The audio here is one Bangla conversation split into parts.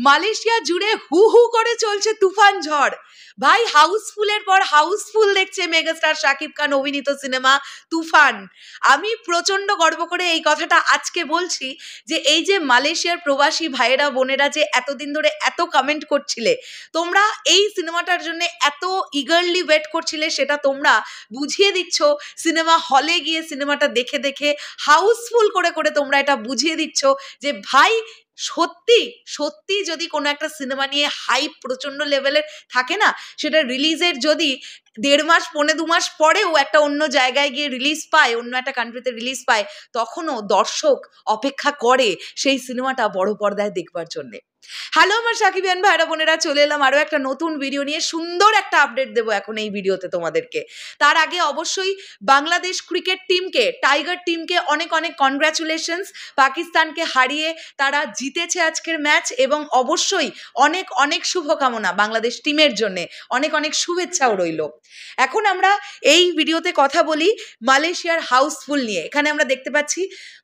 মালয়েশিয়া জুড়ে হু হু করে চলছে তুফান ঝড়। ভাই হাউসফুলের পর হাউসফুল দেখছে মেগাস্টার শাকিব খান অভিনীত সিনেমা তুফান। আমি প্রচন্ড গর্ব করে এই কথাটা আজকে বলছি যে এই যে মালয়েশিয়ার প্রবাসী ভাইয়েরা বোনেরা যে এতদিন ধরে এত কমেন্ট করছিলে, তোমরা এই সিনেমাটার জন্য এত ইগারলি ওয়েট করছিলে, সেটা তোমরা বুঝিয়ে দিচ্ছ সিনেমা হলে গিয়ে সিনেমাটা দেখে দেখে হাউসফুল করে করে তোমরা এটা বুঝিয়ে দিচ্ছ যে ভাই সত্যি সত্যি যদি কোনো একটা সিনেমা নিয়ে হাইপ প্রচন্ড লেভেলের থাকে না, সেটা রিলিজের যদি 1.5 মাস 1.5-2 মাস পরেও একটা অন্য জায়গায় গিয়ে রিলিজ পায়, অন্য একটা কান্ট্রিতে রিলিজ পায়, তখনও দর্শক অপেক্ষা করে সেই সিনেমাটা বড় পর্দায় দেখবার জন্যে। হ্যালো আমার সাকিবিয়ান ভাইরা বোনেরা, চলে এলাম আরও একটা নতুন ভিডিও নিয়ে। সুন্দর একটা আপডেট দেবো এখন এই ভিডিওতে তোমাদেরকে। তার আগে অবশ্যই বাংলাদেশ ক্রিকেট টিমকে, টাইগার টিমকে অনেক অনেক কনগ্র্যাচুলেশনস। পাকিস্তানকে হারিয়ে তারা জিতেছে আজকের ম্যাচ, এবং অবশ্যই অনেক অনেক শুভকামনা বাংলাদেশ টিমের জন্যে, অনেক অনেক শুভেচ্ছাও রইল। এখন আমরা এই ভিডিওতে কথা বলি মালয়েশিয়ার হাউসফুল নিয়ে। এখানে আমরা দেখতে পাচ্ছি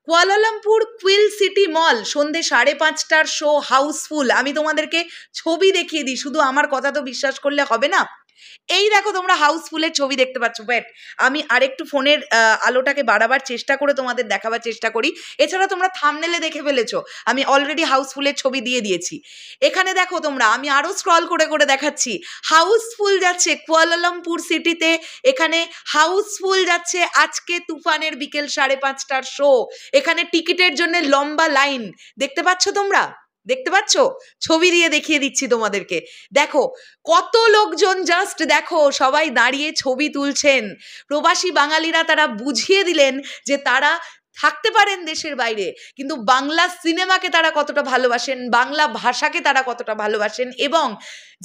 কুয়ালালামপুর কুইল সিটি মল, সন্ধ্যে 5:30টার শো হাউসফুল। আমি তোমাদেরকে ছবি দেখিয়ে দিই, শুধু আমার কথা তো বিশ্বাস করলে হবে না। এই দেখো তোমরা হাউসফুলের ছবি দেখতে পাচ্ছ। বাট আমি আরেকটু ফোনের আলোটাকে বাড়াবার চেষ্টা করে তোমাদের দেখাবার চেষ্টা করি। এছাড়া তোমরা থাম্বনেলে দেখে ফেলেছো, আমি অলরেডি হাউসফুলের ছবি দিয়ে দিয়েছি। এখানে দেখো তোমরা, আমি আরও স্ক্রল করে করে দেখাচ্ছি। হাউসফুল যাচ্ছে কুয়ালালামপুর সিটিতে, এখানে হাউসফুল যাচ্ছে আজকে তুফানের বিকেল 5:30টার শো। এখানে টিকিটের জন্য লম্বা লাইন দেখতে পাচ্ছ তোমরা, দেখতে পাচ্ছ? ছবি দিয়ে দেখিয়ে দিচ্ছি তোমাদেরকে। দেখো কত লোকজন, জাস্ট দেখো সবাই দাঁড়িয়ে ছবি তুলছেন। প্রবাসী বাঙালিরা তারা বুঝিয়ে দিলেন যে তারা থাকতে পারেন দেশের বাইরে, কিন্তু বাংলা সিনেমাকে তারা কতটা ভালোবাসেন, বাংলা ভাষাকে তারা কতটা ভালোবাসেন, এবং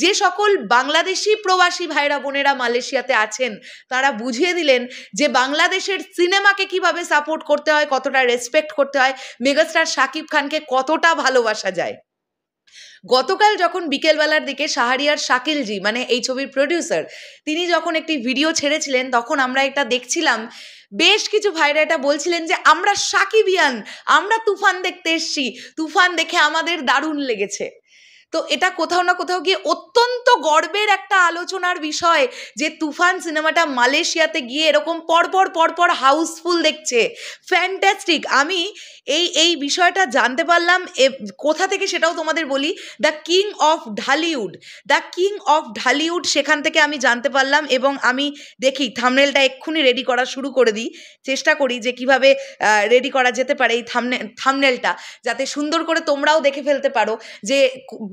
যে সকল বাংলাদেশি প্রবাসী ভাইরা বোনেরা মালয়েশিয়াতে আছেন তারা বুঝিয়ে দিলেন যে বাংলাদেশের সিনেমাকে কিভাবে সাপোর্ট করতে হয়, কতটা রেসপেক্ট করতে হয়, মেগাস্টার শাকিব খানকে কতটা ভালোবাসা যায়। গতকাল যখন বিকেলবেলার দিকে শাহরিয়ার শাকিলজি, মানে এই ছবির প্রডিউসার, তিনি যখন একটি ভিডিও ছেড়েছিলেন, তখন আমরা এটা দেখছিলাম। বেশ কিছু ভাইরা এটা বলছিলেন যে আমরা শাকিবিয়ান, আমরা তুফান দেখতে এসছি, তুফান দেখে আমাদের দারুণ লেগেছে। তো এটা কোথাও না কোথাও গিয়ে অত্যন্ত গর্বের একটা আলোচনার বিষয় যে তুফান সিনেমাটা মালয়েশিয়াতে গিয়ে এরকম পরপর হাউসফুল দেখছে। ফ্যান্টাস্টিক। আমি এই বিষয়টা জানতে পারলাম কোথা থেকে সেটাও তোমাদের বলি। দ্য কিং অফ ঢালিউড, সেখান থেকে আমি জানতে পারলাম। এবং আমি দেখি থাম্বনেলটা এক্ষুনি রেডি করা শুরু করে দিই, চেষ্টা করি যে কিভাবে রেডি করা যেতে পারে এই থাম্বনেলটা, যাতে সুন্দর করে তোমরাও দেখে ফেলতে পারো যে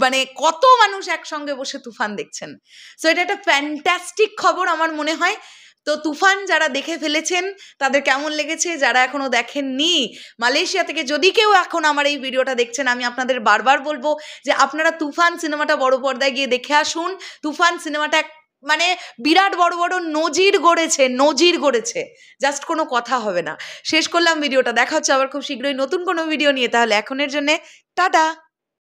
মানে কত মানুষ একসঙ্গে বসে তুফান দেখছেন। সো এটা একটা ফ্যান্টাস্টিক খবর আমার মনে হয়। তো তুফান যারা দেখে ফেলেছেন তাদের কেমন লেগেছে, যারা এখনো দেখেননি মালয়েশিয়া থেকে যদি কেউ এখন আমার এই ভিডিওটা দেখছেন, আমি আপনাদের বারবার বলবো যে আপনারা তুফান সিনেমাটা বড় পর্দায় গিয়ে দেখে আসুন। তুফান সিনেমাটা মানে বিরাট বড় বড় নজির গড়েছে, জাস্ট কোনো কথা হবে না। শেষ করলাম ভিডিওটা, দেখা হচ্ছে আবার খুব শীঘ্রই নতুন কোনো ভিডিও নিয়ে। তাহলে এখনের জন্যে টাটা।